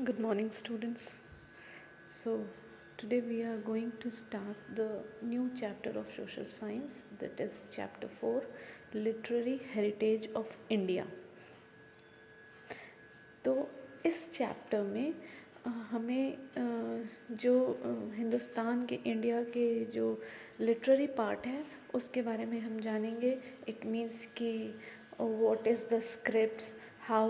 Good morning, students. So, today we are going to start the new chapter of social science, that is chapter 4, Literary Heritage of India. तो इस chapter में हमें जो हिंदुस्तान के India के जो literary part है उसके बारे में हम जानेंगे. इट मीन्स कि what is the scripts, how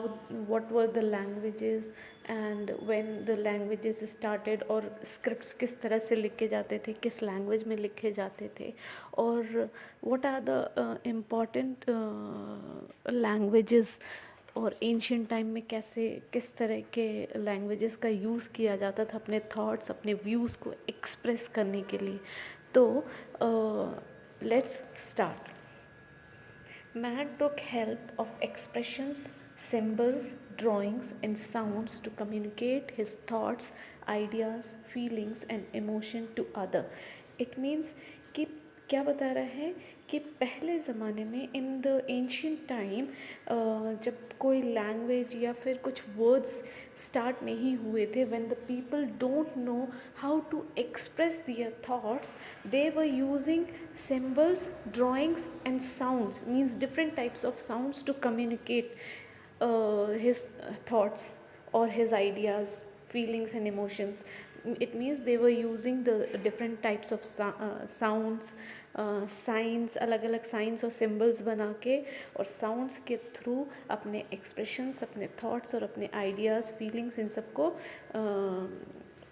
what were the languages and when the languages started, और scripts किस तरह से लिखे जाते थे, किस लैंग्वेज में लिखे जाते थे, और what are the important languages, और एंशियंट टाइम में कैसे किस तरह के लैंग्वेजेस का यूज़ किया जाता था अपने थॉट्स, अपने व्यूज़ को एक्सप्रेस करने के लिए. तो let's start. Man took help of expressions, symbols, drawings, and sounds to communicate his thoughts, ideas, feelings, and emotion to other. It means कि क्या बता रहा है कि पहले ज़माने में इन द एंशियंट टाइम जब कोई लैंग्वेज या फिर कुछ वर्ड्स स्टार्ट नहीं हुए थे, when the people don't know how to express their thoughts, they were using symbols, drawings and sounds, means different types of sounds to communicate his thoughts or his ideas, feelings and emotions. It means they were using the different types of sounds, science, अलग अलग science और symbols बना के और sounds के through अपने expressions, अपने thoughts और अपने आइडियाज़, फीलिंग्स, इन सबको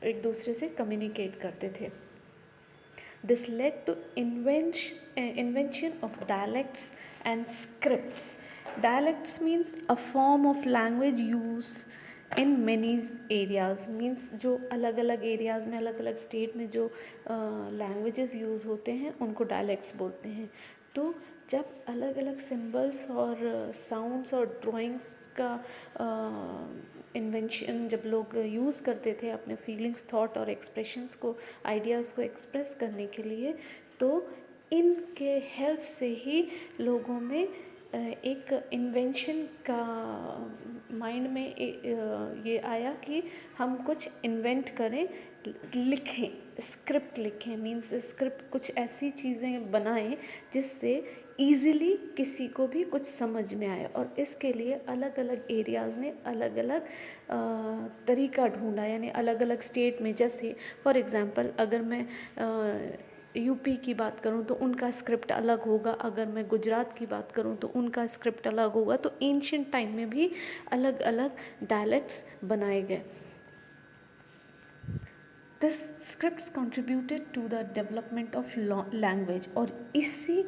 एक दूसरे से कम्युनिकेट करते थे. This led to invention of dialects and scripts. Dialects means a form of language used in many areas, means जो अलग अलग एरियाज़ में, अलग अलग स्टेट में जो लैंग्वेजेस यूज़ होते हैं उनको डायलेक्ट्स बोलते हैं. तो जब अलग अलग सिम्बल्स और साउंड्स और ड्राइंग्स का इन्वेंशन जब लोग यूज़ करते थे अपने फीलिंग्स, थॉट और एक्सप्रेशंस को, आइडियाज़ को एक्सप्रेस करने के लिए, तो इनके हेल्प से ही लोगों में एक इन्वेंशन का माइंड में ये आया कि हम कुछ इन्वेंट करें, लिखें, स्क्रिप्ट लिखें. मीन्स स्क्रिप्ट, कुछ ऐसी चीज़ें बनाएं जिससे ईज़िली किसी को भी कुछ समझ में आए. और इसके लिए अलग अलग एरियाज़ ने अलग अलग तरीका ढूंढा, यानी अलग अलग स्टेट में. जैसे फॉर एग्ज़ाम्पल अगर मैं यूपी की बात करूं तो उनका स्क्रिप्ट अलग होगा, अगर मैं गुजरात की बात करूं तो उनका स्क्रिप्ट अलग होगा. तो एंशियंट टाइम में भी अलग अलग डायलेक्ट्स बनाए गए. This scripts contributed to the development of language. और इसी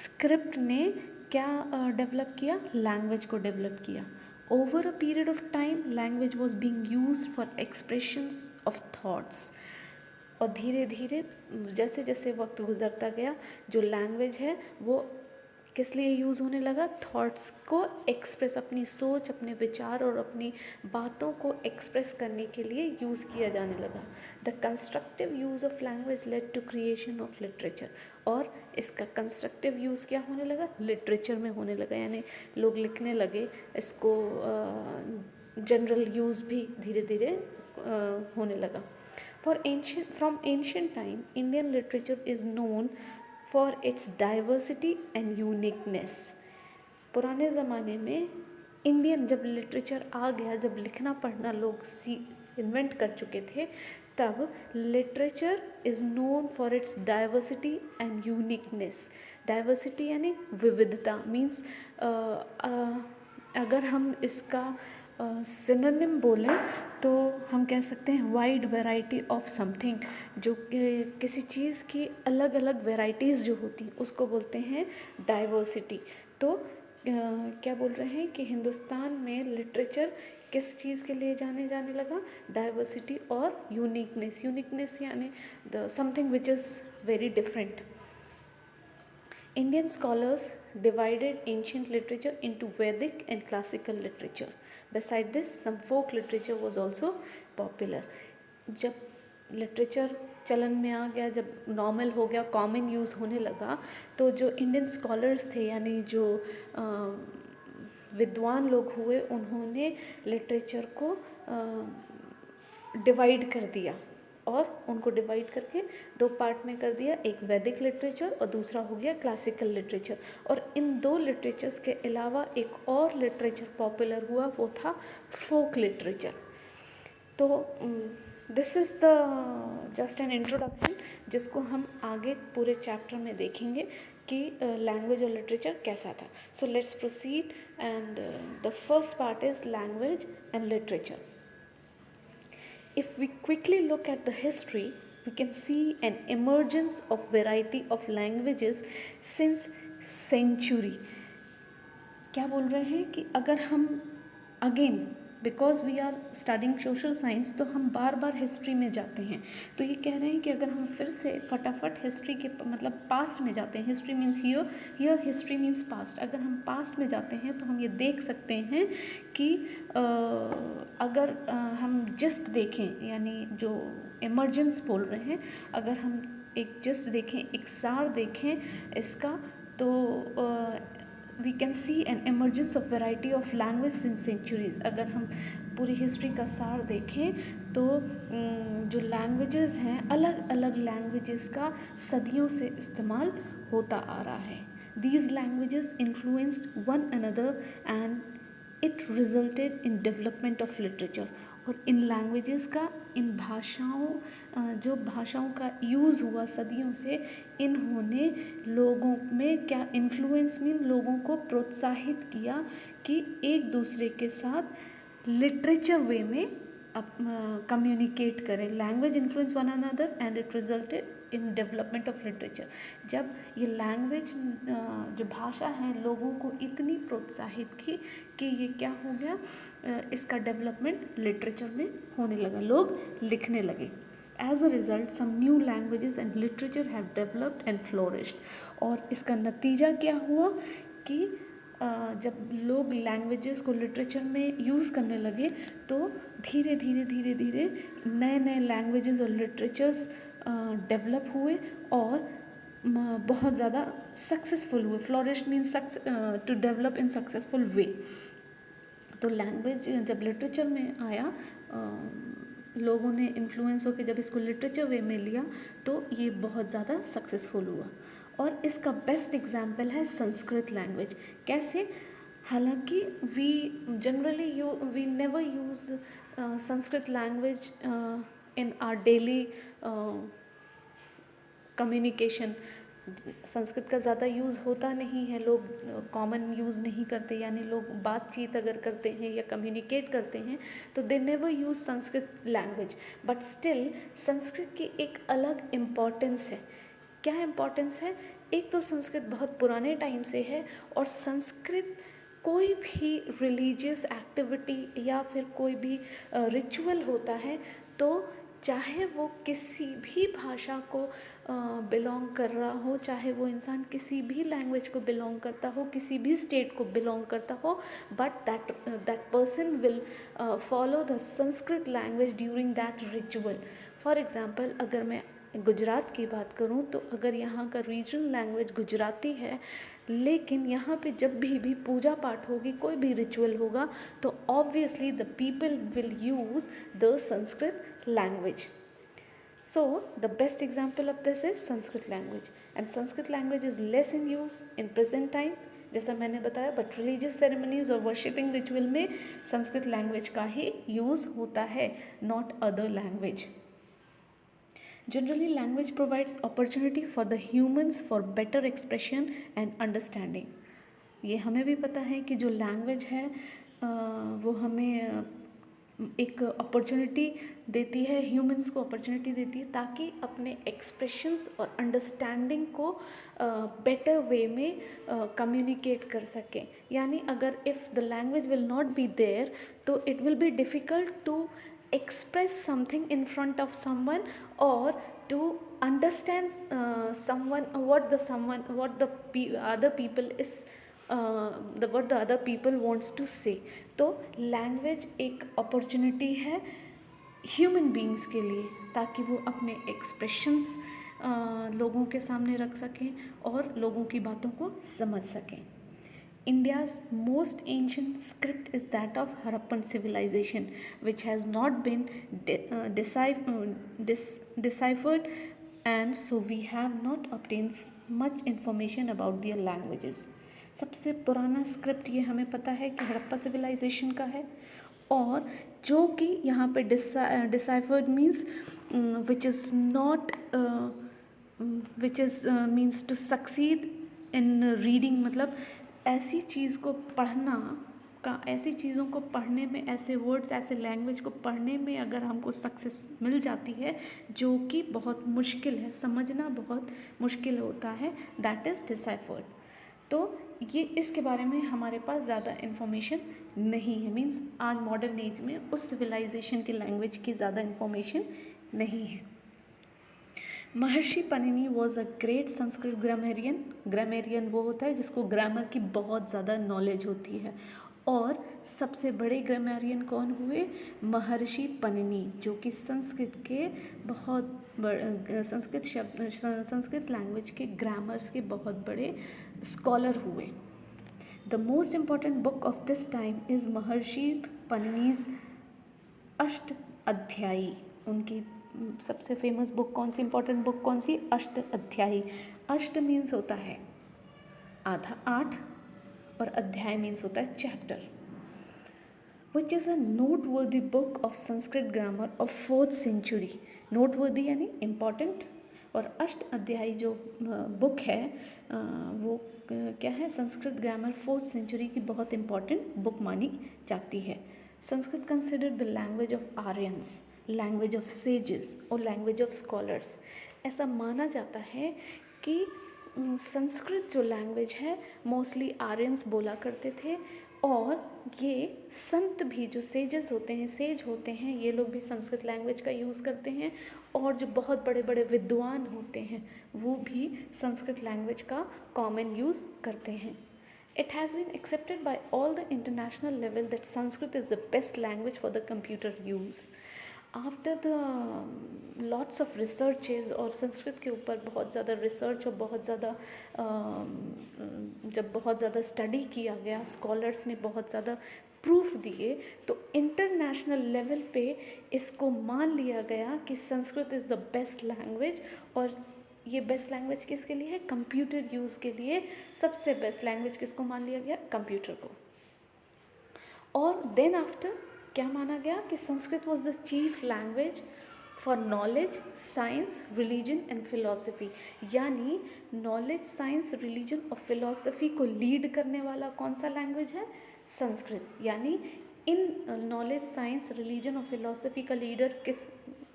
स्क्रिप्ट ने क्या डेवलप किया? लैंग्वेज को डेवलप किया. Over a period of time language was being use for expressions of thoughts. और धीरे धीरे जैसे जैसे वक्त गुजरता गया, जो लैंग्वेज है वो किस लिए यूज़ होने लगा? थॉट्स को एक्सप्रेस, अपनी सोच, अपने विचार और अपनी बातों को एक्सप्रेस करने के लिए यूज़ किया जाने लगा. The constructive use of language led to creation of literature. और इसका कंस्ट्रक्टिव यूज़ क्या होने लगा? लिटरेचर में होने लगा. यानी लोग लिखने लगे, इसको जनरल यूज़ भी धीरे धीरे होने लगा. From ancient time, Indian literature is known for its diversity and uniqueness. पुराने ज़माने में इंडियन जब लिटरेचर आ गया, जब लिखना पढ़ना लोग इन्वेंट कर चुके थे, तब literature is known for its diversity and uniqueness. Diversity यानी विविधता. मीन्स अगर हम इसका सिनोनिम बोलें तो हम कह सकते हैं वाइड वैरायटी ऑफ समथिंग. जो किसी चीज़ की अलग अलग वैराइटीज़ जो होती हैं उसको बोलते हैं डाइवर्सिटी. तो क्या बोल रहे हैं कि हिंदुस्तान में लिटरेचर किस चीज़ के लिए जाने लगा? डाइवर्सिटी और यूनिकनेस. यूनिकनेस यानी the something which is very different. Indian scholars divided ancient literature into Vedic and classical literature. Beside this, some folk literature was also popular. जब लिटरेचर चलन में आ गया, जब नॉर्मल हो गया, कॉमन यूज़ होने लगा, तो जो इंडियन स्कॉलर्स थे, यानी जो विद्वान लोग हुए, उन्होंने लिटरेचर को डिवाइड कर दिया, और उनको डिवाइड करके दो पार्ट में कर दिया, एक वैदिक लिटरेचर और दूसरा हो गया क्लासिकल लिटरेचर। और इन दो लिटरेचर्स के अलावा एक और लिटरेचर पॉपुलर हुआ, वो था फोक लिटरेचर। तो this is the just an introduction, जिसको हम आगे पूरे चैप्टर में देखेंगे कि लैंग्वेज और लिटरेचर कैसा था। So let's proceed, and the first part is language and literature. If we quickly look at the history, we can see an emergence of variety of languages since century. क्या बोल रहे हैं कि अगर हम again, because we are studying social science, तो हम बार बार history में जाते हैं। तो ये कह रहे हैं कि अगर हम फिर से फटाफट हिस्ट्री के मतलब पास्ट में जाते हैं, history means here history means past, अगर हम पास्ट में जाते हैं तो हम ये देख सकते हैं कि अगर हम जिस्ट देखें, यानी जो इमर्जेंस बोल रहे हैं, अगर हम एक जिस्ट देखें, एक सार देखें इसका, तो we can see an emergence of variety of language in centuries. अगर हम पूरी हिस्ट्री का सार देखें तो जो लैंग्वेजेस हैं, अलग अलग लैंग्वेजेस का सदियों से इस्तेमाल होता आ रहा है. These languages influenced one another and it resulted in development of literature. और इन लैंग्वेजेस का, इन भाषाओं, जो भाषाओं का यूज़ हुआ सदियों से, इन्होंने लोगों में क्या इन्फ्लुएंस मीन लोगों को प्रोत्साहित किया कि एक दूसरे के साथ लिटरेचर वे में कम्युनिकेट करें. Language influence one another and it resulted in development of literature. जब ये लैंग्वेज, जो भाषा है, लोगों को इतनी प्रोत्साहित की कि ये क्या हो गया, इसका डेवलपमेंट लिटरेचर में होने लगा, लोग लिखने लगे. As a result, some new languages and literature have developed and flourished. और इसका नतीजा क्या हुआ कि जब लोग लैंग्वेजेस को लिटरेचर में यूज़ करने लगे तो धीरे धीरे धीरे धीरे नए नए लैंग्वेजेस और लिटरेचर्स डेवलप हुए और बहुत ज़्यादा सक्सेसफुल हुए. Flourish means to develop in successful way. तो लैंग्वेज जब लिटरेचर में आया, लोगों ने इन्फ्लुएंस होकर जब इसको लिटरेचर वे में लिया तो ये बहुत ज़्यादा सक्सेसफुल हुआ. और इसका बेस्ट एग्जाम्पल है संस्कृत लैंग्वेज. कैसे? हालांकि we generally we never use Sanskrit language in our daily communication. Sanskrit का ज़्यादा यूज़ होता नहीं है, लोग कॉमन यूज़ नहीं करते, यानी लोग बातचीत अगर करते हैं या कम्युनिकेट करते हैं तो they never use Sanskrit language. But still Sanskrit की एक अलग इम्पॉर्टेंस है. क्या इम्पॉर्टेंस है? एक तो संस्कृत बहुत पुराने टाइम से है, और संस्कृत कोई भी रिलीजियस एक्टिविटी या फिर कोई भी रिचुअल होता है, तो चाहे वो किसी भी भाषा को बिलोंग कर रहा हो, चाहे वो इंसान किसी भी लैंग्वेज को बिलोंग करता हो, किसी भी स्टेट को बिलोंग करता हो, but that person will follow the Sanskrit language during that ritual. For example, अगर मैं गुजरात की बात करूं तो अगर यहाँ का रीजनल लैंग्वेज गुजराती है, लेकिन यहाँ पे जब भी पूजा पाठ होगी, कोई भी रिचुअल होगा, तो obviously the people will use the Sanskrit language. So the best example of this is Sanskrit language, and Sanskrit language is less in use in present time, जैसा मैंने बताया, बट रिलीजियस सेरेमनीज और वर्शिपिंग रिचुअल में Sanskrit language का ही use होता है, not other language. Generally, language provides opportunity for the humans for better expression and understanding. ये हमें भी पता है कि जो लैंग्वेज है वो हमें एक अपॉर्चुनिटी देती है, ह्यूमंस को अपॉर्चुनिटी देती है ताकि अपने एक्सप्रेशंस और अंडरस्टैंडिंग को बेटर वे में कम्युनिकेट कर सकें. यानी अगर if the language will not be there, तो it will be difficult to express something in front of someone, or to understand what the other people wants to say. तो language एक opportunity है human beings के लिए, ताकि वो अपने expressions लोगों के सामने रख सकें और लोगों की बातों को समझ सकें. India's most ancient script is that of Harappan civilization, which has not been deciphered, and so we have not obtained much information about their languages. सबसे पुराना स्क्रिप्ट ये हमें पता है कि हड़प्पा सिविलाइजेशन का है, और जो कि यहाँ पे deciphered means which is not which is means to succeed in reading, मतलब ऐसी चीज़ को पढ़ना का, ऐसी चीज़ों को पढ़ने में, ऐसे वर्ड्स, ऐसे लैंग्वेज को पढ़ने में अगर हमको सक्सेस मिल जाती है जो कि बहुत मुश्किल है, समझना बहुत मुश्किल होता है, दैट इज़ डिसाइफर्ड। तो ये इसके बारे में हमारे पास ज़्यादा इन्फॉर्मेशन नहीं है, मीन्स आज मॉडर्न एज में उस सिविलाइजेशन की लैंग्वेज की ज़्यादा इन्फॉर्मेशन नहीं है। महर्षि Panini was a great Sanskrit grammarian. Grammarian वो होता है जिसको ग्रामर की बहुत ज़्यादा नॉलेज होती है, और सबसे बड़े ग्रामेरियन कौन हुए? महर्षि पनिनी, जो कि संस्कृत के बहुत संस्कृत लैंग्वेज के ग्रामर्स के बहुत बड़े स्कॉलर हुए। The most important book of this time is महर्षि पनिनीज अष्ट अध्यायी। उनकी सबसे फेमस बुक कौन सी, इंपॉर्टेंट बुक कौन सी? अष्ट अध्यायी। अष्ट मीन्स होता है आधा, 8, और अध्याय मीन्स होता है chapter. Which is a noteworthy book of Sanskrit grammar of 4th century। Noteworthy यानी इम्पॉर्टेंट, और अष्ट अध्यायी जो बुक है वो क्या है? संस्कृत ग्रामर 4th century की बहुत इम्पॉर्टेंट बुक मानी जाती है। Sanskrit considered the language of Aryans, language of sages और लैंग्वेज ऑफ स्कॉलर्स। ऐसा माना जाता है कि संस्कृत जो लैंग्वेज है मोस्टली आर्यंस बोला करते थे, और ये संत भी, जो सेजेस होते हैं, सेज होते हैं, ये लोग भी संस्कृत लैंग्वेज का यूज़ करते हैं, और जो बहुत बड़े बड़े विद्वान होते हैं वो भी संस्कृत लैंग्वेज का कॉमन यूज़ करते हैं। It has been accepted by all the international level that Sanskrit is the best language for the computer use. After the lots of researches, और संस्कृत के ऊपर बहुत ज़्यादा रिसर्च और बहुत ज़्यादा जब बहुत ज़्यादा स्टडी किया गया, स्कॉलर्स ने बहुत ज़्यादा प्रूफ दिए, तो इंटरनेशनल लेवल पे इसको मान लिया गया कि Sanskrit is the best language. और ये बेस्ट लैंग्वेज किसके लिए है? कंप्यूटर यूज़ के लिए सबसे बेस्ट लैंग्वेज किसको मान लिया गया? कंप्यूटर को। और देन आफ्टर क्या माना गया? कि Sanskrit was the chief language for knowledge, science, religion and philosophy. यानी नॉलेज, साइंस, रिलीजन और फिलॉसफी को लीड करने वाला कौन सा लैंग्वेज है? संस्कृत। यानी इन नॉलेज, साइंस, रिलीजन और फिलॉसफी का लीडर किस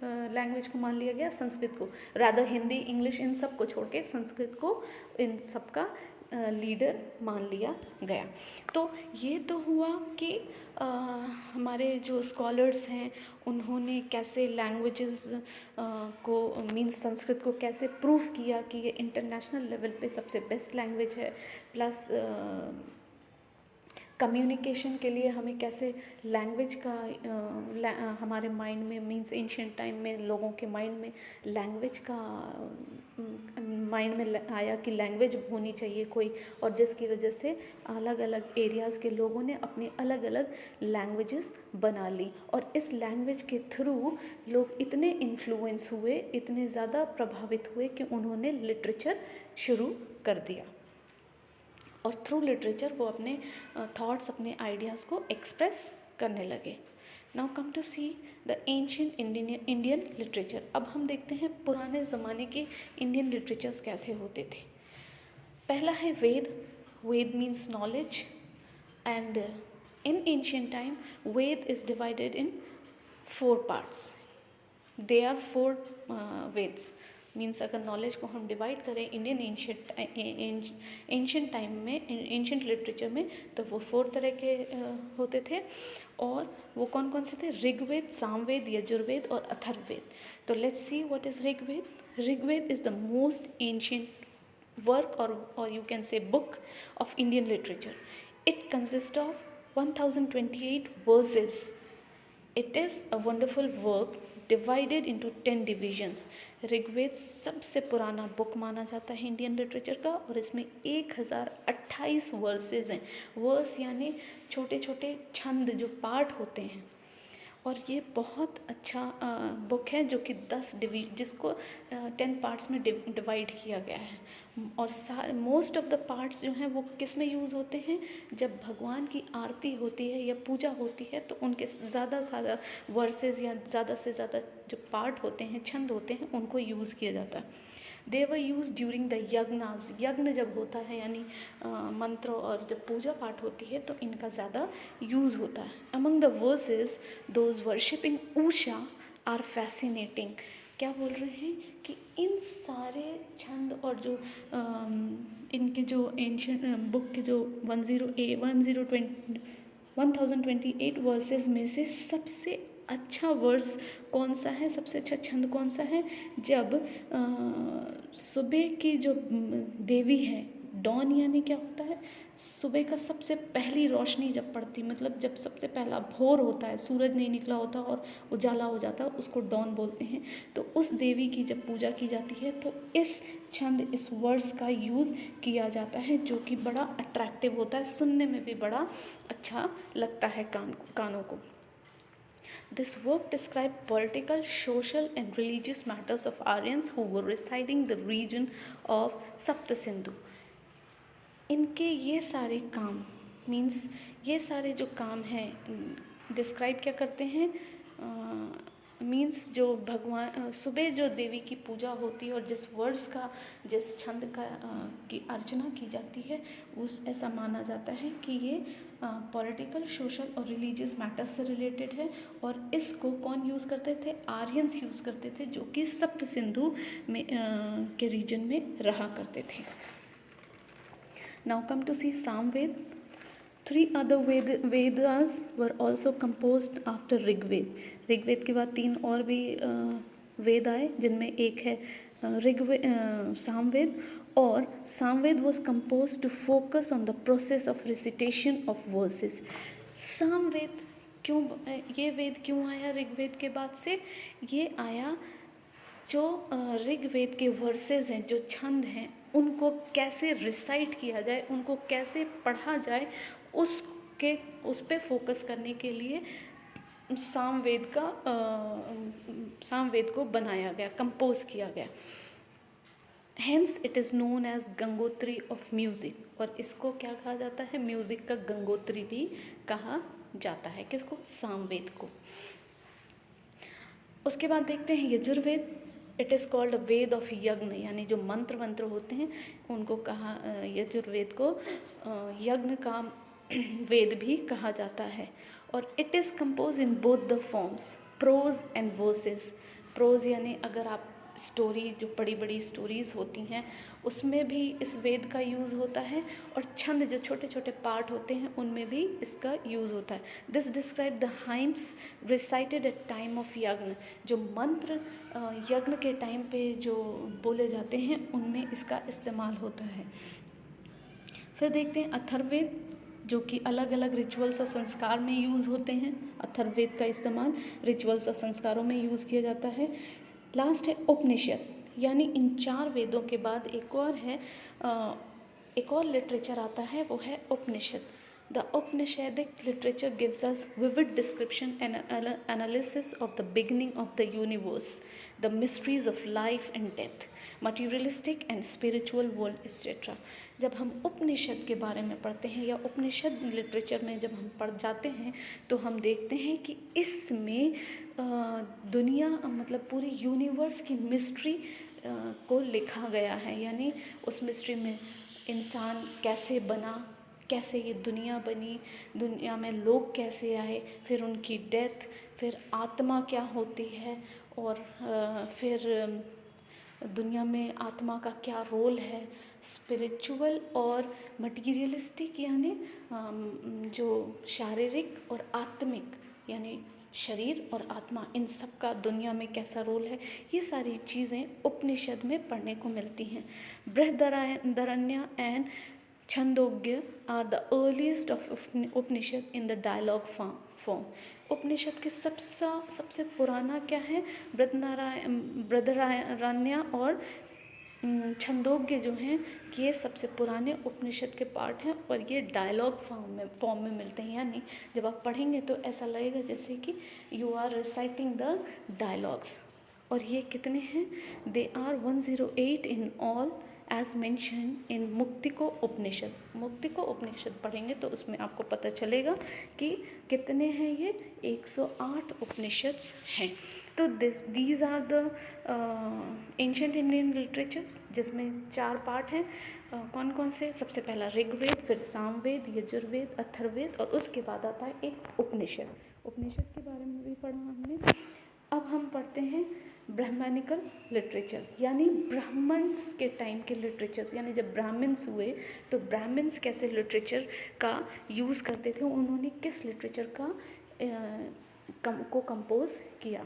लैंग्वेज को मान लिया गया? संस्कृत को। रादर हिंदी, इंग्लिश, इन सब को छोड़ के संस्कृत को इन सब का लीडर मान लिया गया। तो ये तो हुआ कि हमारे जो स्कॉलर्स हैं उन्होंने कैसे लैंग्वेजेस को, मीन्स संस्कृत को कैसे प्रूव किया कि ये इंटरनेशनल लेवल पे सबसे बेस्ट लैंग्वेज है, प्लस कम्युनिकेशन के लिए हमें कैसे लैंग्वेज का हमारे माइंड में, मीन्स एंशिएंट टाइम में लोगों के माइंड में लैंग्वेज का माइंड में आया कि लैंग्वेज होनी चाहिए कोई, और जिसकी वजह से अलग अलग एरियाज़ के लोगों ने अपनी अलग अलग लैंग्वेजेस बना ली, और इस लैंग्वेज के थ्रू लोग इतने इन्फ्लुएंस हुए, इतने ज़्यादा प्रभावित हुए कि उन्होंने लिटरेचर शुरू कर दिया, और थ्रू लिटरेचर वो अपने थॉट्स, अपने आइडियाज़ को एक्सप्रेस करने लगे। Now come to see the ancient Indian literature. अब हम देखते हैं पुराने ज़माने के इंडियन लिटरेचर्स कैसे होते थे। पहला है Veda. Veda means knowledge, and in ancient time Veda is divided in 4 parts. They are 4 Vedas. Means अगर नॉलेज को हम डिवाइड करें इंडियन एंशिएंट टाइम में, एंशिएंट लिटरेचर में, तो वो 4 तरह के होते थे, और वो कौन कौन से थे? ऋग्वेद, सामवेद, यजुर्वेद और अथर्ववेद। तो let's see what is Rigveda. Rigveda is the most ancient work or you can say book of Indian literature. It consists of 1028 verses. It is a wonderful work divided into 10 divisions. Rigveda सबसे पुराना बुक माना जाता है इंडियन लिटरेचर का, और इसमें 1028 versus हैं। Verse यानी छोटे छोटे छंद जो पार्ट होते हैं, और ये बहुत अच्छा बुक है जो कि 10 पार्ट्स में डिवाइड किया गया है। और मोस्ट ऑफ द पार्ट्स जो हैं वो किस में यूज़ होते हैं, जब भगवान की आरती होती है या पूजा होती है तो उनके ज़्यादा से ज़्यादा वर्सेस या ज़्यादा से ज़्यादा जो पार्ट होते हैं, छंद होते हैं, उनको यूज़ किया जाता है। दे were use during the yajnas. यज्ञ जब होता है यानी मंत्र और जब पूजा पाठ होती है तो इनका ज़्यादा यूज़ होता है। Among the verses those worshipping Usha are fascinating. क्या बोल रहे हैं कि इन सारे छंद और जो इनके जो एंशियंट बुक के जो 1028 वर्सेस में से सबसे अच्छा वर्स कौन सा है, सबसे अच्छा छंद कौन सा है, जब सुबह की जो देवी है, डॉन यानी क्या होता है, सुबह का सबसे पहली रोशनी जब पड़ती, मतलब जब सबसे पहला भोर होता है, सूरज नहीं निकला होता और उजाला हो जाता है, उसको डॉन बोलते हैं। तो उस देवी की जब पूजा की जाती है तो इस छंद, इस वर्स का यूज़ किया जाता है, जो कि बड़ा अट्रैक्टिव होता है, सुनने में भी बड़ा अच्छा लगता है कानों को। This work described political, social and religious matters of Aryans who were residing the region of Saptasindhu. इनके ये सारे काम मीन्स ये सारे जो काम हैं डिस्क्राइब क्या करते हैं, मीन्स जो भगवान सुबह जो देवी की पूजा होती है और जिस वर्ड्स का, जिस छंद का की अर्चना की जाती है, उस ऐसा माना जाता है कि ये पॉलिटिकल, सोशल और रिलीजियस मैटर्स से रिलेटेड है। और इसको कौन यूज़ करते थे, आर्यंस यूज़ करते थे, जो कि सप्त सिंधु में के रीजन में रहा करते थे। Now come to see Samved. 3 other Vedas were also composed after Rigveda. Rigveda के बाद 3 और भी वेद आए, जिनमें एक है सामवेद। और Samaveda was composed to focus on the process of recitation of verses। Samaveda क्यों, ये वेद क्यों आया ऋग्वेद के बाद से? ये आया जो ऋग्वेद के वर्सेस हैं, जो छंद हैं, उनको कैसे रिसाइट किया जाए, उनको कैसे पढ़ा जाए, उस पे फोकस करने के लिए सामवेद को बनाया गया, कंपोज किया गया। Hence it is known as Gangotri of music. और इसको क्या कहा जाता है, म्यूज़िक का गंगोत्री भी कहा जाता है। किसको? सामवेद को। उसके बाद देखते हैं Yajurveda. It is called Veda of yajna, यानी जो मंत्र होते हैं उनको कहा, यजुर्वेद को यज्ञ का वेद भी कहा जाता है। और it is compose in both the forms, prose and verses. Prose यानी अगर आप स्टोरी, जो बड़ी बड़ी स्टोरीज़ होती हैं उसमें भी इस वेद का यूज़ होता है, और छंद जो छोटे छोटे पार्ट होते हैं उनमें भी इसका यूज़ होता है। This describe the hymns recited at time of yajna. जो मंत्र यज्ञ के टाइम पे जो बोले जाते हैं उनमें इसका इस्तेमाल होता है। फिर देखते हैं अथर्ववेद, जो कि अलग अलग रिचुअल्स और संस्कार में यूज़ होते हैं। अथर्ववेद का इस्तेमाल रिचुअल्स और संस्कारों में यूज़ किया जाता है। लास्ट है उपनिषद, यानी इन 4 वेदों के बाद एक और लिटरेचर आता है, वो है Upanishad. The Upanishadic literature gives us vivid description and analysis of the beginning of the universe, the mysteries of life and death, materialistic and spiritual world etcetera. जब हम उपनिषद के बारे में पढ़ते हैं या उपनिषद लिटरेचर में जब हम पढ़ जाते हैं तो हम देखते हैं कि इसमें दुनिया, मतलब पूरी यूनिवर्स की मिस्ट्री को लिखा गया है। यानी उस मिस्ट्री में इंसान कैसे बना, कैसे ये दुनिया बनी, दुनिया में लोग कैसे आए, फिर उनकी डेथ, फिर आत्मा क्या होती है, और फिर दुनिया में आत्मा का क्या रोल है, स्पिरिचुअल और मटीरियलिस्टिक यानी जो शारीरिक और आत्मिक, यानी शरीर और आत्मा, इन सब का दुनिया में कैसा रोल है, ये सारी चीज़ें उपनिषद में पढ़ने को मिलती हैं। Brihadaranyaka and Chhandogya are the earliest of Upanishad in the dialogue form. Upanishad के सबसे पुराना क्या है, बृहदारण्यक और छंदोग्य जो हैं, ये सबसे पुराने उपनिषद के पार्ट हैं और ये डायलॉग फॉर्म में मिलते हैं। यानी जब आप पढ़ेंगे तो ऐसा लगेगा जैसे कि you are reciting the dialogues. और ये कितने हैं, they are 108 in all as mention in Muktika Upanishad. मुक्तिको उपनिषद पढ़ेंगे तो उसमें आपको पता चलेगा कि कितने हैं, ये 108 उपनिषद हैं। तो these are the ancient Indian literature, जिसमें 4 पार्ट हैं। कौन कौन से, सबसे पहला ऋग्वेद, फिर सामवेद, यजुर्वेद, अथर्ववेद और उसके बाद आता है एक उपनिषद। उपनिषद के बारे में भी पढ़ा हमने। अब हम पढ़ते हैं ब्राह्मणिकल लिटरेचर, यानी ब्राह्मण्स के टाइम के लिटरेचर्स, यानी जब ब्राह्मण्स हुए तो ब्राह्मण्स कैसे लिटरेचर का यूज़ करते थे, उन्होंने किस लिटरेचर को कंपोज किया।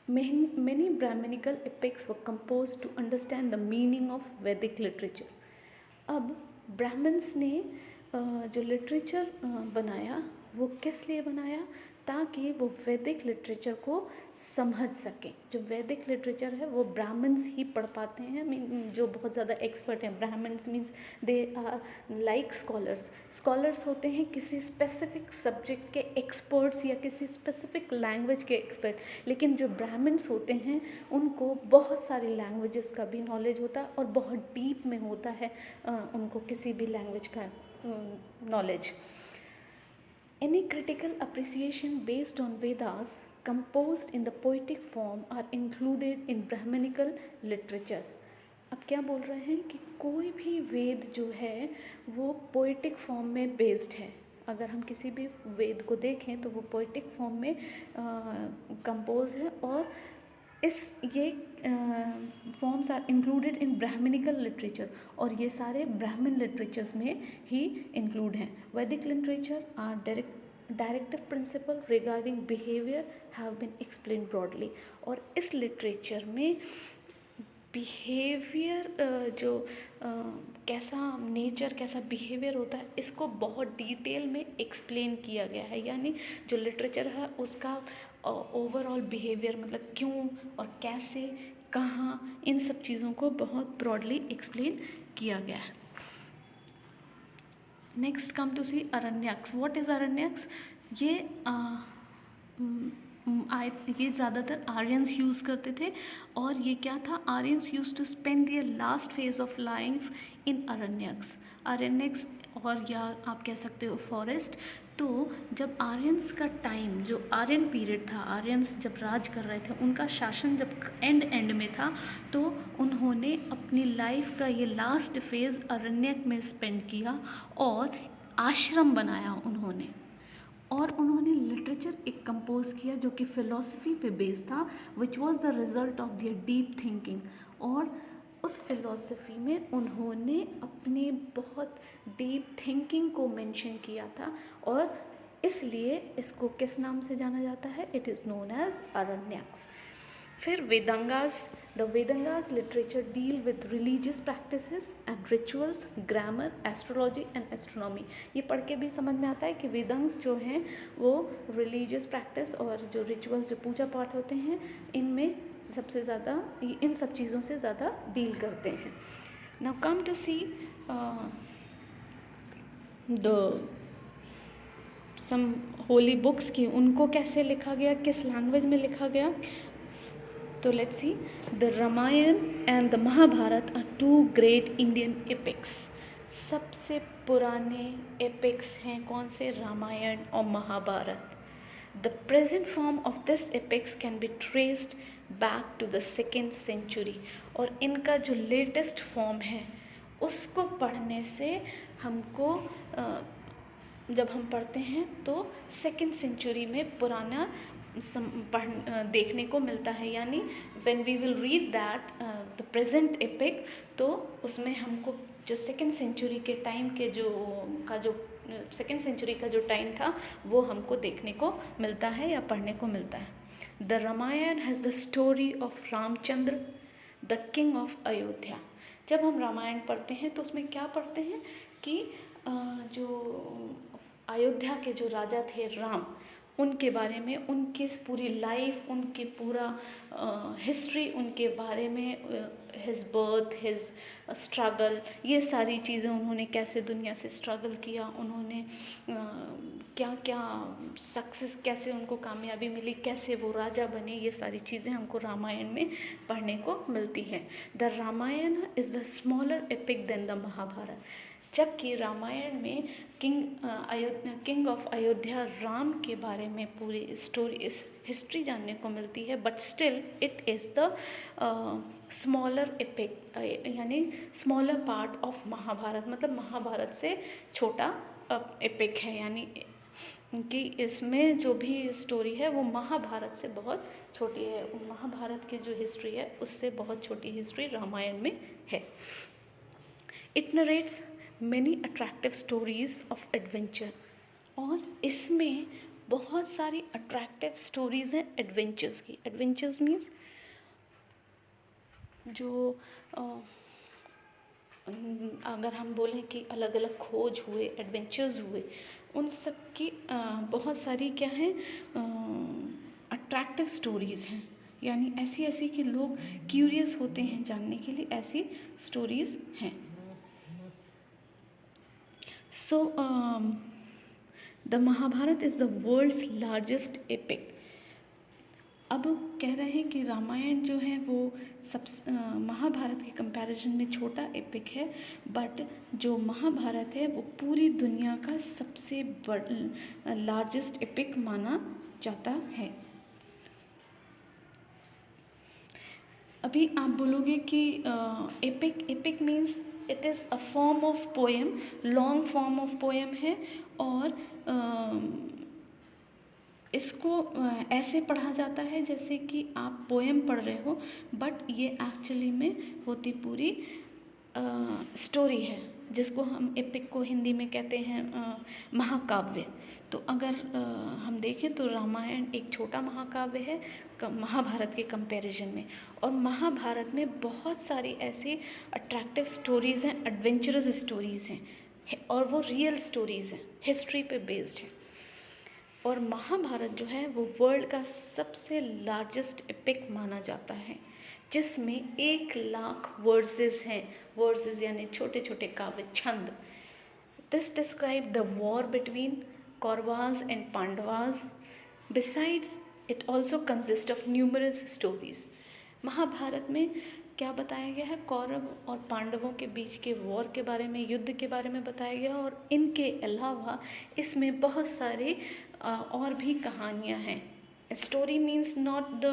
Many Brahminical epics were composed to understand the meaning of Vedic literature. अब ब्राह्मण्स ने जो लिटरेचर बनाया वो किस लिए बनाया, ताकि वो वैदिक लिटरेचर को समझ सकें। जो वैदिक लिटरेचर है वो ब्राह्मण्स ही पढ़ पाते हैं, जो बहुत ज़्यादा एक्सपर्ट हैं। Brahmins means they are like scholars होते हैं किसी स्पेसिफिक सब्जेक्ट के एक्सपर्ट्स या किसी स्पेसिफिक लैंग्वेज के एक्सपर्ट। लेकिन जो ब्राह्मण्स होते हैं उनको बहुत सारी लैंग्वेजेस का भी नॉलेज होता है और बहुत डीप में होता है उनको किसी भी लैंग्वेज का knowledge. Any critical appreciation based on Vedas composed in the poetic form are included in Brahmanical literature. अब क्या बोल रहे हैं कि कोई भी वेद जो है वो पोएटिक फॉर्म में बेस्ड है। अगर हम किसी भी वेद को देखें तो वो पोएटिक फॉर्म में कंपोज है और ये forms are included in Brahmanical literature, और ये सारे ब्राह्मण लिटरेचर्स में ही इंक्लूड हैं। Vedic literature are directive principle regarding behaviour have been explain broadly. और इस लिटरेचर में बिहेवियर जो कैसा नेचर, कैसा बिहेवियर होता है, इसको बहुत डिटेल में एक्सप्लेन किया गया है। यानी जो लिटरेचर है उसका ओवरऑल बिहेवियर, मतलब क्यों और कैसे, कहाँ, इन सब चीज़ों को बहुत ब्रॉडली एक्सप्लेन किया गया है। Next come to see Aranyakas. What is Aranyakas? ये ज़्यादातर आर्यंस यूज़ करते थे। और ये क्या था, Aryans use to spend their last phase of life in Aranyakas. Aranyakas, और या आप कह सकते हो फॉरेस्ट। तो जब आर्यंस का टाइम, जो आर्यन पीरियड था, आर्यंस जब राज कर रहे थे, उनका शासन जब एंड में था, तो उन्होंने अपनी लाइफ का ये लास्ट फेज़ अरण्यक में स्पेंड किया और आश्रम बनाया उन्होंने। और उन्होंने लिटरेचर एक कंपोज किया जो कि फ़िलॉसफी पे बेस्ड था, which was the result of their deep thinking. और उस फिलॉसफी में उन्होंने अपने बहुत डीप थिंकिंग को मेंशन किया था, और इसलिए इसको किस नाम से जाना जाता है, it is known as Aranyakas. फिर Vedangas. The Vedangas literature deal with religious practices and rituals, grammar, astrology and astronomy. ये पढ़ के भी समझ में आता है कि वेदांग्स जो हैं वो रिलीजियस प्रैक्टिस और जो रिचुअल्स, जो पूजा पाठ होते हैं, इनमें सबसे ज़्यादा, इन सब चीज़ों से ज़्यादा डील करते हैं। Now come to see the some holy books की, उनको कैसे लिखा गया, किस लैंग्वेज में लिखा गया। तो let's see, the Ramayana and the Mahabharata are 2 great Indian epics. सबसे पुराने एपिक्स हैं कौन से, रामायण और Mahabharata. The present form of this epics can be traced back to the 2nd century। और इनका जो लेटेस्ट फॉर्म है उसको पढ़ने से हमको जब हम पढ़ते हैं तो 2nd century में पुराना देखने को मिलता है। यानी when we will read that the present epic, तो उसमें हमको जो 2nd century के टाइम के जो 2nd century का जो टाइम था वो हमको देखने को मिलता है या पढ़ने को मिलता है। The Ramayana has the story of Ramachandra the king of Ayodhya. जब हम रामायण पढ़ते हैं तो उसमें क्या पढ़ते हैं कि जो अयोध्या के जो राजा थे राम, उनके बारे में, उनकी पूरी लाइफ, उनकी पूरा हिस्ट्री, उनके बारे में, हिज बर्थ, हिज स्ट्रगल, ये सारी चीज़ें, उन्होंने कैसे दुनिया से स्ट्रगल किया, उन्होंने क्या क्या सक्सेस, कैसे उनको कामयाबी मिली, कैसे वो राजा बने, ये सारी चीज़ें हमको रामायण में पढ़ने को मिलती है। The Ramayana is the smaller epic than the Mahabharata. जबकि रामायण में किंग ऑफ अयोध्या राम के बारे में पूरी स्टोरी, इस हिस्ट्री जानने को मिलती है, but still it is the smaller epic, यानी स्मॉलर पार्ट ऑफ महाभारत, मतलब महाभारत से छोटा एपिक है, यानी कि इसमें जो भी स्टोरी है वो महाभारत से बहुत छोटी है। महाभारत की जो हिस्ट्री है उससे बहुत छोटी हिस्ट्री रामायण में है। It narrates many attractive stories of adventure, और इसमें बहुत सारी अट्रैक्टिव स्टोरीज़ हैं एडवेंचर्स की। एडवेंचर्स मीन्स जो अगर हम बोलें कि अलग अलग खोज हुए, एडवेंचर्स हुए, उन सब की बहुत सारी क्या हैं, अट्रैक्टिव स्टोरीज़ हैं, यानी ऐसी ऐसी कि लोग क्यूरियस होते हैं जानने के लिए, ऐसी स्टोरीज़ हैं। So, the Mahabharata is the world's largest epic. अब कह रहे हैं कि रामायण जो है वो महाभारत के कंपैरिजन में छोटा एपिक है, बट जो महाभारत है वो पूरी दुनिया का सबसे लार्जेस्ट एपिक माना जाता है। अभी आप बोलोगे कि epic means it is a form of poem, long form of poem है, और इसको ऐसे पढ़ा जाता है जैसे कि आप पोएम पढ़ रहे हो, बट ये एक्चुअली में होती पूरी स्टोरी है, जिसको हम एपिक को हिंदी में कहते हैं महाकाव्य। तो अगर हम देखें तो रामायण एक छोटा महाकाव्य है महाभारत के कंपैरिजन में, और महाभारत में बहुत सारी ऐसी अट्रैक्टिव स्टोरीज़ हैं, एडवेंचरस स्टोरीज़ हैं, और वो रियल स्टोरीज़ हैं, हिस्ट्री पे बेस्ड है। और महाभारत जो है वो वर्ल्ड का सबसे लार्जेस्ट एपिक माना जाता है, जिसमें 1,00,000 वर्सेस हैं। वर्सेस यानी छोटे छोटे काव्य, छंद। This describe the war between Kauravas and Pandavas. Besides it also consist of numerous stories. Mahabharata में क्या बताया गया है, कौरव और पांडवों के बीच के वॉर के बारे में, युद्ध के बारे में बताया गया, और इनके अलावा इसमें बहुत सारे और भी कहानियाँ हैं। Story means not the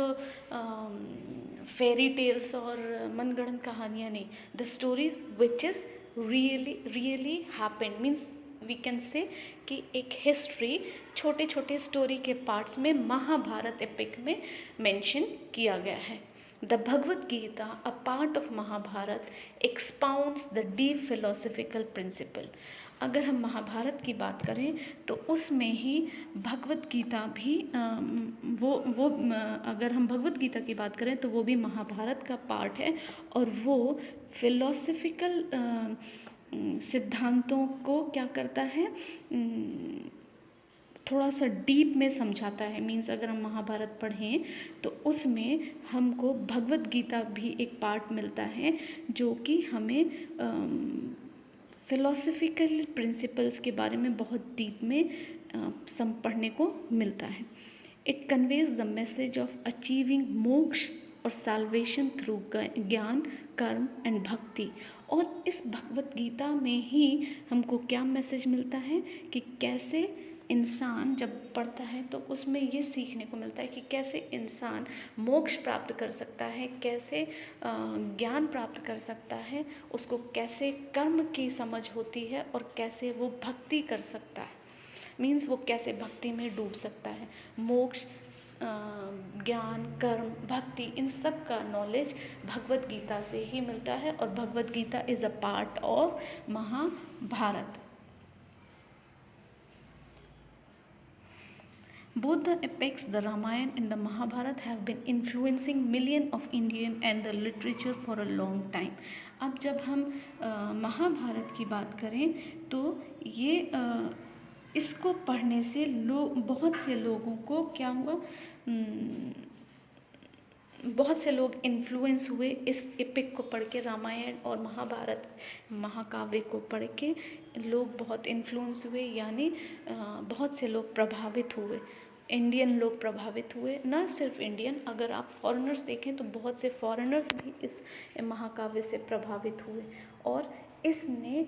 fairy tales और मनगढ़ंत कहानियाँ नहीं, the stories which is really happened, means we can say कि एक हिस्ट्री छोटे छोटे स्टोरी के पार्ट्स में महाभारत एपिक में मेंशन किया गया है। The Bhagavad Gita, a part of Mahabharata, expounds the deep philosophical principle. अगर हम महाभारत की बात करें तो उसमें ही भगवद गीता भी अगर हम भगवद गीता की बात करें तो वो भी महाभारत का पार्ट है, और वो फिलोसफिकल सिद्धांतों को क्या करता है, थोड़ा सा डीप में समझाता है। मीन्स अगर हम महाभारत पढ़ें तो उसमें हमको भगवद गीता भी एक पार्ट मिलता है, जो कि हमें फिलोसफिकल प्रिंसिपल्स के बारे में बहुत डीप में पढ़ने को मिलता है। It conveys the message of achieving मोक्ष और साल्वेशन थ्रू ज्ञान, कर्म एंड भक्ति। और इस भगवद गीता में ही हमको क्या मैसेज मिलता है कि कैसे इंसान जब पढ़ता है तो उसमें ये सीखने को मिलता है कि कैसे इंसान मोक्ष प्राप्त कर सकता है, कैसे ज्ञान प्राप्त कर सकता है, उसको कैसे कर्म की समझ होती है, और कैसे वो भक्ति कर सकता है, मीन्स वो कैसे भक्ति में डूब सकता है। मोक्ष, ज्ञान, कर्म, भक्ति, इन सब का नॉलेज भगवद गीता से ही मिलता है, और Bhagavad Gita is a part of Mahabharata. Both the epics, the Ramayana and the Mahabharata, have been influencing millions of Indian and the literature for a long time. अब जब हम महाभारत की बात करें तो ये इसको पढ़ने से लोग, बहुत से लोगों को क्या हुआ, बहुत से लोग इन्फ्लुएंस हुए इस एपिक को पढ़ के, रामायण और महाभारत महाकाव्य को पढ़ के लोग बहुत इन्फ्लुएंस हुए, यानी बहुत से लोग प्रभावित हुए। इंडियन लोग प्रभावित हुए, ना सिर्फ इंडियन, अगर आप फॉरेनर्स देखें तो बहुत से फॉरेनर्स भी इस महाकाव्य से प्रभावित हुए। और इसने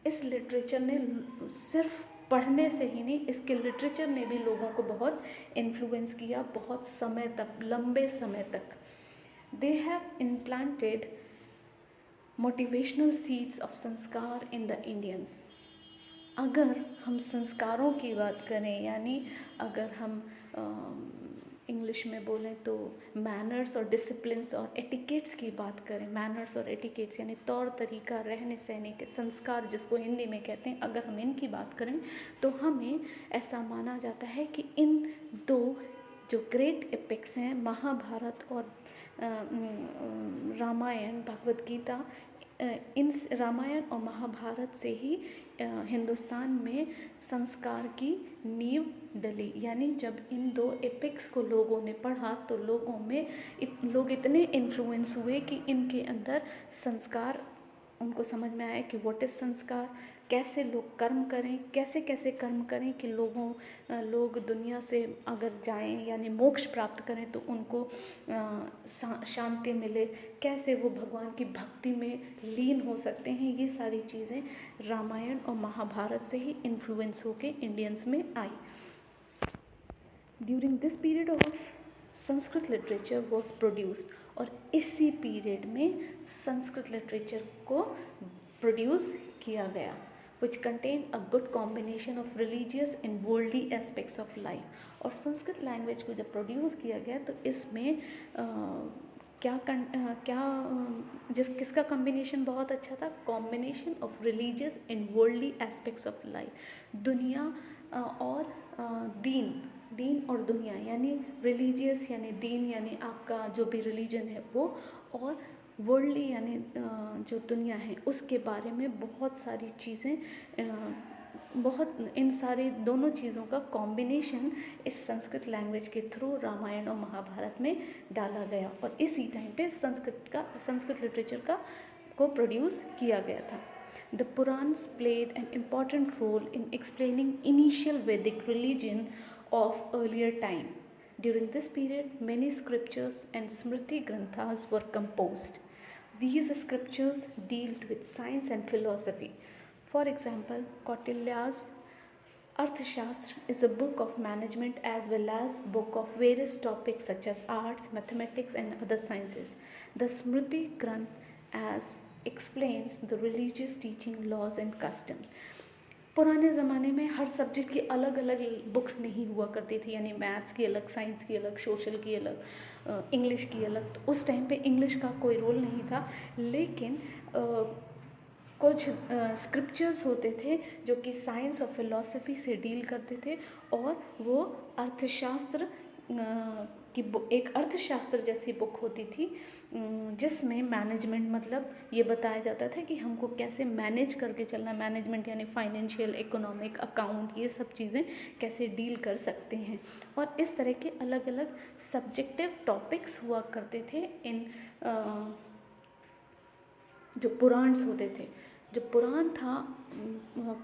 इस लिटरेचर ने सिर्फ पढ़ने से ही नहीं, इसके लिटरेचर ने भी लोगों को बहुत इन्फ्लुएंस किया, बहुत समय तक, लंबे समय तक। They have implanted motivational seeds of संस्कार इन द इंडियंस। अगर हम संस्कारों की बात करें, यानी अगर हम इंग्लिश में बोलें तो मैनर्स और डिसिप्लिन्स और एटिकेट्स की बात करें, मैनर्स और एटिकेट्स यानी तौर तरीका, रहने सहने के संस्कार जिसको हिंदी में कहते हैं, अगर हम इनकी बात करें तो हमें ऐसा माना जाता है कि इन दो जो ग्रेट एपिक्स हैं, महाभारत और रामायण, भगवद गीता, इन रामायण और महाभारत से ही हिंदुस्तान में संस्कार की नींव डली। यानी जब इन दो एपिक्स को लोगों ने पढ़ा तो लोगों में लोग इतने इन्फ्लुएंस हुए कि इनके अंदर संस्कार, उनको समझ में आया कि व्हाट इज़ संस्कार, कैसे लोग कर्म करें, कैसे कैसे कर्म करें कि लोग दुनिया से अगर जाएं यानी मोक्ष प्राप्त करें तो उनको शांति मिले, कैसे वो भगवान की भक्ति में लीन हो सकते हैं। ये सारी चीज़ें रामायण और महाभारत से ही इन्फ्लुएंस होके इंडियंस में आई। During this period of Sanskrit literature was produced, और इसी पीरियड में संस्कृत लिटरेचर को प्रोड्यूस किया गया, which contained a good combination of religious and worldly aspects of life। और संस्कृत लैंग्वेज को जब प्रोड्यूस किया गया तो इसमें किसका कॉम्बिनेशन बहुत अच्छा था, combination of religious and worldly aspects of life. दुनिया और दीन और दुनिया, यानी रिलीजियस यानी दीन यानी आपका जो भी रिलीजन है वो, और वर्ल्डली यानी जो दुनिया है उसके बारे में बहुत सारी चीज़ें, इन सारी दोनों चीज़ों का कॉम्बिनेशन इस संस्कृत लैंग्वेज के थ्रू रामायण और महाभारत में डाला गया, और इसी टाइम पे संस्कृत लिटरेचर को प्रोड्यूस किया गया था। The Purans played an important role in explaining initial Vedic religion of earlier time. During this period, many scriptures and Smriti Granthas were composed. These scriptures dealt with science and philosophy. For example, Kautilya's Arthashastra is a book of management as well as book of various topics such as arts, mathematics and other sciences. The Smriti Granth as explains the religious teaching, laws and customs. पुराने ज़माने में हर subject की अलग अलग books नहीं हुआ करती थी, यानी मैथ्स की अलग, साइंस की अलग, सोशल की अलग, इंग्लिश की अलग। तो उस टाइम पे इंग्लिश का कोई रोल नहीं था, लेकिन कुछ स्क्रिप्चर्स होते थे जो कि साइंस और फिलॉसफी से डील करते थे, और वो अर्थशास्त्र की एक अर्थशास्त्र जैसी बुक होती थी जिसमें मैनेजमेंट, मतलब ये बताया जाता था कि हमको कैसे मैनेज करके चलना, मैनेजमेंट यानी फाइनेंशियल, इकोनॉमिक, अकाउंट, ये सब चीज़ें कैसे डील कर सकते हैं। और इस तरह के अलग अलग सब्जेक्टिव टॉपिक्स हुआ करते थे इन जो पुराण्स होते थे। जो पुराण था,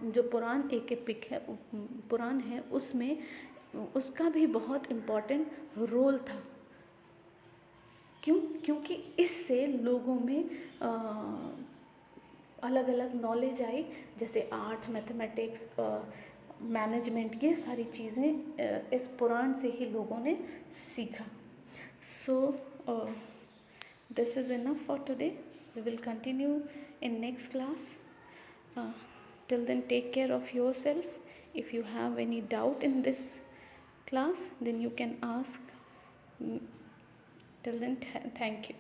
जो पुराण एक एपिक है, पुराण है, उसमें उसका भी बहुत इम्पॉर्टेंट रोल था। क्योंकि इससे लोगों में अलग अलग नॉलेज आई, जैसे आर्ट, मैथमेटिक्स, मैनेजमेंट, ये सारी चीज़ें इस पुराण से ही लोगों ने सीखा। So this is enough for today. We will continue in next class. Till then, take care of yourself. If you have any doubt in this class, then you can ask. Till then, thank you.